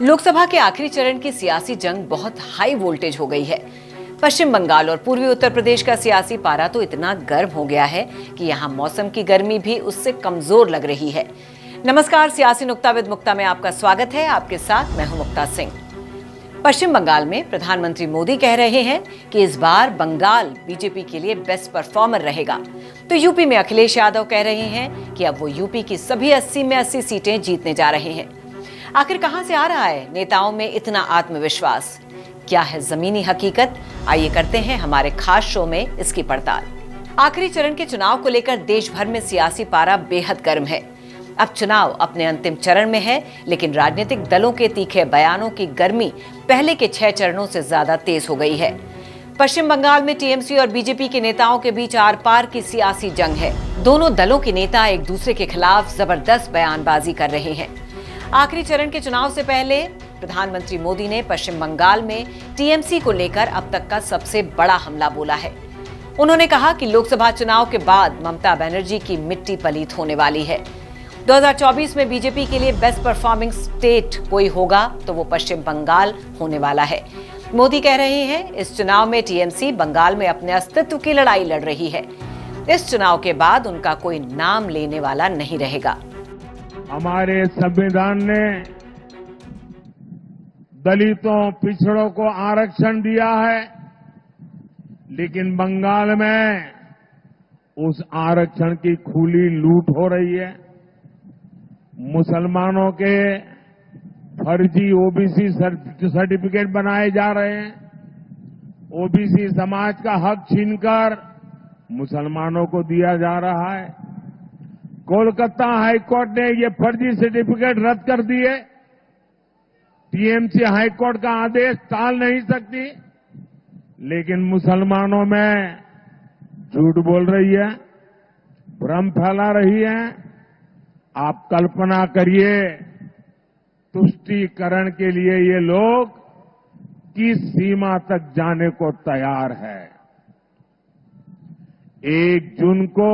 लोकसभा के आखिरी चरण की सियासी जंग बहुत हाई वोल्टेज हो गई है। पश्चिम बंगाल और पूर्वी उत्तर प्रदेश का सियासी पारा तो इतना गर्म हो गया है कि यहाँ मौसम की गर्मी भी उससे कमजोर लग रही है। नमस्कार, सियासी नुक्ता विद मुक्ता में आपका स्वागत है। आपके साथ मैं हूं मुक्ता सिंह। पश्चिम बंगाल में प्रधानमंत्री मोदी कह रहे हैं कि इस बार बंगाल बीजेपी के लिए बेस्ट परफॉर्मर रहेगा, तो यूपी में अखिलेश यादव कह रहे हैं कि अब वो यूपी की सभी 80 में 80 सीटें जीतने जा रहे हैं। आखिर कहां से आ रहा है नेताओं में इतना आत्मविश्वास? क्या है जमीनी हकीकत? आइए करते हैं हमारे खास शो में इसकी पड़ताल। आखिरी चरण के चुनाव को लेकर देश भर में सियासी पारा बेहद गर्म है। अब चुनाव अपने अंतिम चरण में है, लेकिन राजनीतिक दलों के तीखे बयानों की गर्मी पहले के 6 चरणों से ज्यादा तेज हो गई है। पश्चिम बंगाल में टीएमसी और बीजेपी के नेताओं के बीच आर पार की सियासी जंग है। दोनों दलों के नेता एक दूसरे के खिलाफ जबरदस्त बयानबाजी कर रहे हैं। आखिरी चरण के चुनाव से पहले प्रधानमंत्री मोदी ने पश्चिम बंगाल में टीएमसी को लेकर अब तक का सबसे बड़ा हमला बोला है। उन्होंने कहा कि लोकसभा चुनाव के बाद ममता बनर्जी की मिट्टी पलीत होने वाली है। 2024 में बीजेपी के लिए बेस्ट परफॉर्मिंग स्टेट कोई होगा तो वो पश्चिम बंगाल होने वाला है। मोदी कह रहे हैं इस चुनाव में टीएमसी बंगाल में अपने अस्तित्व की लड़ाई लड़ रही है। इस चुनाव के बाद उनका कोई नाम लेने वाला नहीं रहेगा। हमारे संविधान ने दलितों, पिछड़ों को आरक्षण दिया है, लेकिन बंगाल में उस आरक्षण की खुली लूट हो रही है। मुसलमानों के फर्जी ओबीसी सर्टिफिकेट बनाए जा रहे हैं। ओबीसी समाज का हक छीनकर मुसलमानों को दिया जा रहा है। कोलकाता हाईकोर्ट ने ये फर्जी सर्टिफिकेट रद्द कर दिए। टीएमसी हाईकोर्ट का आदेश टाल नहीं सकती, लेकिन मुसलमानों में झूठ बोल रही है, भ्रम फैला रही है। आप कल्पना करिए, तुष्टीकरण के लिए ये लोग किस सीमा तक जाने को तैयार है। 1 जून को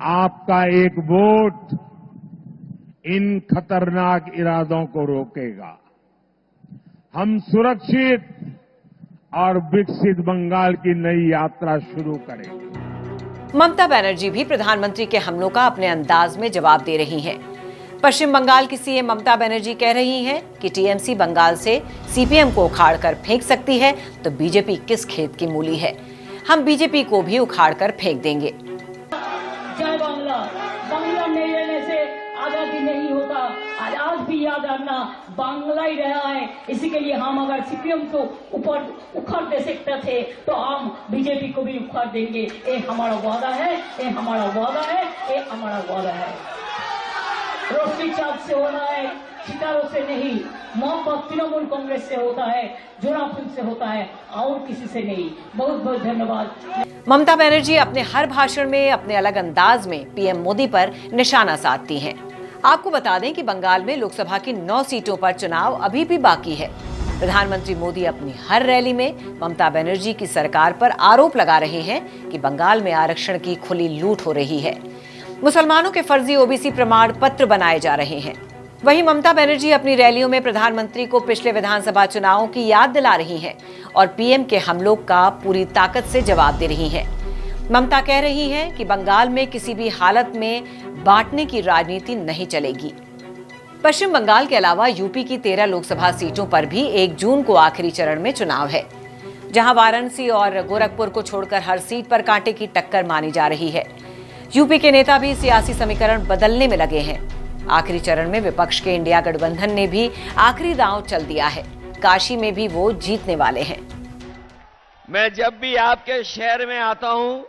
आपका एक वोट इन खतरनाक इरादों को रोकेगा। हम सुरक्षित और विकसित बंगाल की नई यात्रा शुरू करेंगे। ममता बनर्जी भी प्रधानमंत्री के हमलों का अपने अंदाज में जवाब दे रही हैं। पश्चिम बंगाल की सीएम ममता बनर्जी कह रही हैं कि टीएमसी बंगाल से सीपीएम को उखाड़कर फेंक सकती है, तो बीजेपी किस खेत की मूली है। हम बीजेपी को भी उखाड़कर फेंक देंगे। जय बांग्ला। बांग्ला नहीं रहने से आजादी नहीं होता। आज भी याद रखना, बांग्ला ही रहा है। इसी के लिए हम अगर सीपीएम को ऊपर उखाड़ दे सकते थे, तो हम बीजेपी को भी उखाड़ देंगे। ये हमारा वादा है, ये हमारा वादा है, ये हमारा वादा है। रोशनी चाँद से होना है, सितारों से नहीं। मोहब्बत तृणमूल कांग्रेस से होता है, जोरापुर से होता है, और किसी से नहीं। बहुत बहुत धन्यवाद। ममता बनर्जी अपने हर भाषण में अपने अलग अंदाज में पीएम मोदी पर निशाना साधती हैं। आपको बता दें कि बंगाल में लोकसभा की 9 सीटों पर चुनाव अभी भी बाकी है। प्रधानमंत्री मोदी अपनी हर रैली में ममता बनर्जी की सरकार पर आरोप लगा रहे हैं कि बंगाल में आरक्षण की खुली लूट हो रही है। मुसलमानों के फर्जी ओबीसी प्रमाण पत्र बनाए जा रहे हैं। वहीं ममता बनर्जी अपनी रैलियों में प्रधानमंत्री को पिछले विधानसभा चुनावों की याद दिला रही हैं और पीएम के हमलों का पूरी ताकत से जवाब दे रही हैं। ममता कह रही हैं कि बंगाल में किसी भी हालत में बांटने की राजनीति नहीं चलेगी। पश्चिम बंगाल के अलावा यूपी की 13 लोकसभा सीटों पर भी 1 जून को आखिरी चरण में चुनाव है, जहां वाराणसी और गोरखपुर को छोड़कर हर सीट पर कांटे की टक्कर मानी जा रही है। यूपी के नेता भी सियासी समीकरण बदलने में लगे हैं। आखिरी चरण में विपक्ष के इंडिया गठबंधन ने भी आखिरी दांव चल दिया है। काशी में भी वो जीतने वाले हैं। मैं जब भी आपके शहर में आता हूं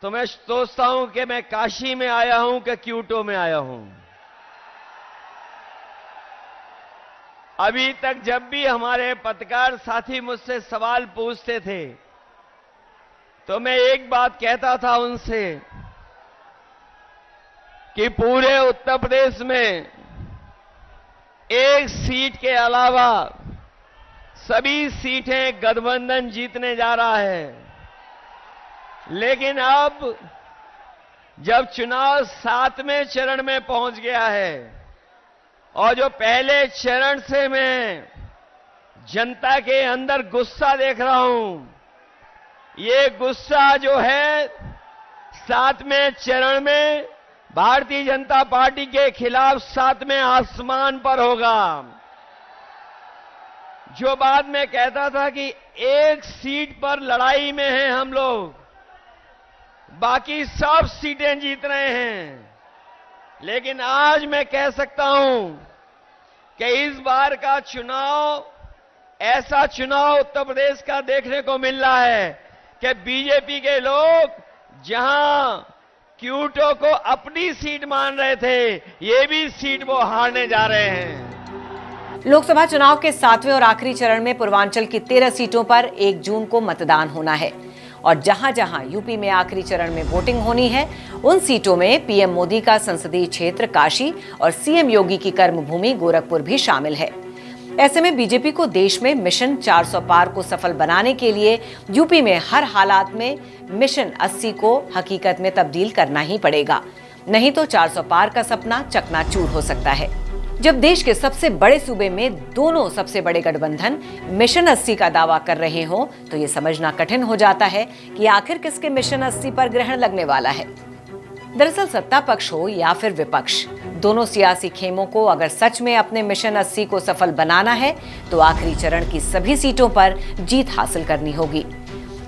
तो मैं सोचता हूं कि मैं काशी में आया हूं कि क्यूटो में आया हूं। अभी तक जब भी हमारे पत्रकार साथी मुझसे सवाल पूछते थे, तो मैं एक बात कहता था उनसे कि पूरे उत्तर प्रदेश में 1 सीट के अलावा सभी सीटें गठबंधन जीतने जा रहा है। लेकिन अब जब चुनाव 7वें चरण में पहुंच गया है, और जो पहले चरण से मैं जनता के अंदर गुस्सा देख रहा हूं, ये गुस्सा जो है 7वें चरण में भारतीय जनता पार्टी के खिलाफ 7वें आसमान पर होगा। जो बात मैं कहता था कि एक सीट पर लड़ाई में हैं हम लोग, बाकी सब सीटें जीत रहे हैं, लेकिन आज मैं कह सकता हूं कि इस बार का चुनाव ऐसा चुनाव उत्तर प्रदेश का देखने को मिल रहा है कि बीजेपी के लोग जहां क्यूटो को अपनी सीट मान रहे थे, ये भी सीट वो हारने जा रहे हैं। लोकसभा चुनाव के 7वें और आखिरी चरण में पूर्वांचल की 13 सीटों पर 1 जून को मतदान होना है और जहां जहां यूपी में आखिरी चरण में वोटिंग होनी है, उन सीटों में पीएम मोदी का संसदीय क्षेत्र काशी और सीएम योगी की कर्मभूमि गोरखपुर भी शामिल है। ऐसे में बीजेपी को देश में मिशन 400 पार को सफल बनाने के लिए यूपी में हर हालात में मिशन 80 को हकीकत में तब्दील करना ही पड़ेगा, नहीं तो 400 पार का सपना चकनाचूर हो सकता है। जब देश के सबसे बड़े सूबे में दोनों सबसे बड़े गठबंधन मिशन 80 का दावा कर रहे हों, तो ये समझना कठिन हो जाता है कि आखिर किसके मिशन 80 पर ग्रहण लगने वाला है। दरअसल सत्ता पक्ष हो या फिर विपक्ष, दोनों सियासी खेमों को अगर सच में अपने मिशन 80 को सफल बनाना है तो आखिरी चरण की सभी सीटों पर जीत हासिल करनी होगी।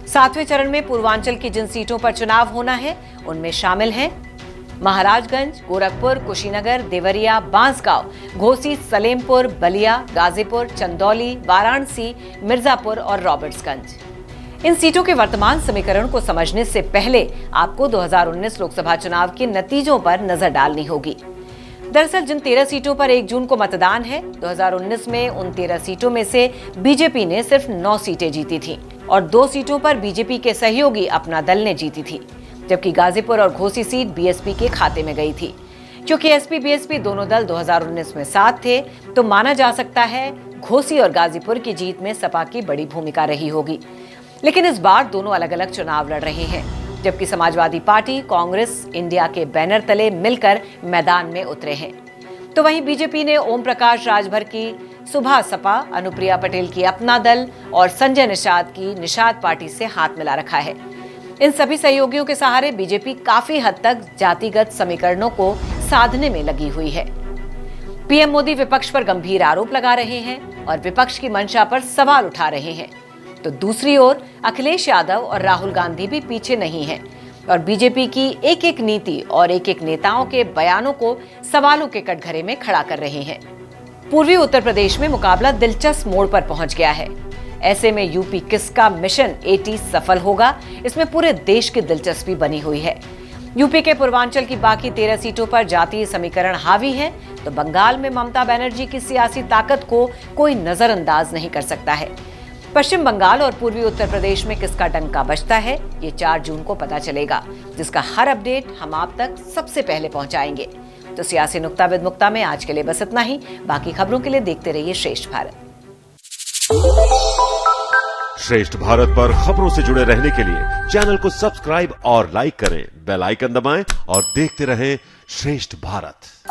7वें चरण में पूर्वांचल की जिन सीटों पर चुनाव होना है, उनमें शामिल हैं महाराजगंज, गोरखपुर, कुशीनगर, देवरिया, बांसगांव, घोसी, सलेमपुर, बलिया, गाजीपुर, चंदौली, वाराणसी, मिर्जापुर और रॉबर्ट्सगंज। इन सीटों के वर्तमान समीकरण को समझने से पहले आपको 2019 लोकसभा चुनाव के नतीजों पर नजर डालनी होगी। दरअसल जिन 13 सीटों पर 1 जून को मतदान है, 2019 में उन 13 सीटों में से बीजेपी ने सिर्फ 9 सीटें जीती थी और 2 सीटों पर बीजेपी के सहयोगी अपना दल ने जीती थी, जबकि गाजीपुर और घोसी सीट बीएसपी के खाते में गई थी। क्योंकि एसपी बीएसपी दोनों दल 2019 में साथ थे, तो माना जा सकता है घोसी और गाजीपुर की जीत में सपा की बड़ी भूमिका रही होगी। लेकिन इस बार दोनों अलग अलग चुनाव लड़ रहे हैं, जबकि समाजवादी पार्टी, कांग्रेस इंडिया के बैनर तले मिलकर मैदान में उतरे हैं। तो वहीं बीजेपी ने ओम प्रकाश राजभर की सुभा सपा, अनुप्रिया पटेल की अपना दल और संजय निषाद की निषाद पार्टी से हाथ मिला रखा है। इन सभी सहयोगियों के सहारे बीजेपी काफी हद तक जातिगत समीकरणों को साधने में लगी हुई है। पीएम मोदी विपक्ष पर गंभीर आरोप लगा रहे हैं और विपक्ष की मंशा पर सवाल उठा रहे हैं, तो दूसरी ओर अखिलेश यादव और राहुल गांधी भी पीछे नहीं हैं और बीजेपी की एक एक नीति और एक एक नेताओं के बयानों को सवालों के कटघरे में खड़ा कर रहे हैं। पूर्वी उत्तर प्रदेश में मुकाबला दिलचस्प मोड़ पर पहुंच गया है। ऐसे में यूपी किसका मिशन 80 सफल होगा, इसमें पूरे देश की दिलचस्पी बनी हुई है। यूपी के पूर्वांचल की बाकी 13 सीटों पर जातीय समीकरण हावी है, तो बंगाल में ममता बनर्जी की सियासी ताकत को कोई नजरअंदाज नहीं कर सकता है। पश्चिम बंगाल और पूर्वी उत्तर प्रदेश में किसका डंका बजता है, ये 4 जून को पता चलेगा, जिसका हर अपडेट हम आप तक सबसे पहले पहुंचाएंगे। तो सियासी नुक्ता विद मुक्ता में आज के लिए बस इतना ही। बाकी खबरों के लिए देखते रहिए श्रेष्ठ भारत। श्रेष्ठ भारत पर खबरों से जुड़े रहने के लिए चैनल को सब्सक्राइब और लाइक करें, बेल आइकन दबाएं और देखते रहें श्रेष्ठ भारत।